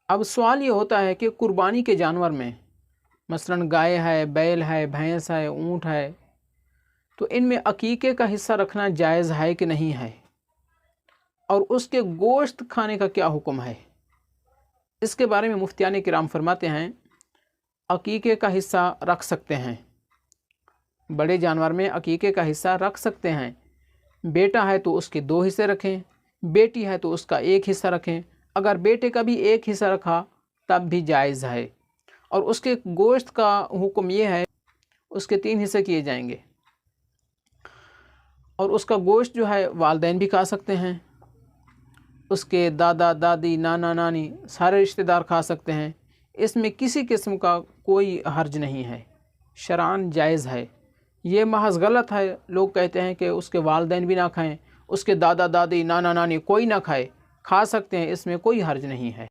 اب سوال یہ ہوتا ہے کہ قربانی کے جانور میں مثلاً گائے ہے، بیل ہے، بھینس ہے، اونٹ ہے، تو ان میں عقیقے کا حصہ رکھنا جائز ہے کہ نہیں ہے، اور اس کے گوشت کھانے کا کیا حکم ہے؟ اس کے بارے میں مفتیان کرام فرماتے ہیں عقیقے کا حصہ رکھ سکتے ہیں، بڑے جانور میں عقیقے کا حصہ رکھ سکتے ہیں۔ بیٹا ہے تو اس کے 2 حصے رکھیں، بیٹی ہے تو اس کا 1 حصہ رکھیں۔ اگر بیٹے کا بھی 1 حصہ رکھا تب بھی جائز ہے، اور اس کے گوشت کا حکم یہ ہے اس کے 3 حصے کیے جائیں گے، اور اس کا گوشت جو ہے والدین بھی کھا سکتے ہیں، اس کے دادا دادی نانا نانی سارے رشتہ دار کھا سکتے ہیں، اس میں کسی قسم کا کوئی حرج نہیں ہے، شرعاً جائز ہے۔ یہ محض غلط ہے، لوگ کہتے ہیں کہ اس کے والدین بھی نہ کھائیں، اس کے دادا دادی نانا نانی کوئی نہ کھائے، کھا سکتے ہیں، اس میں کوئی حرج نہیں ہے۔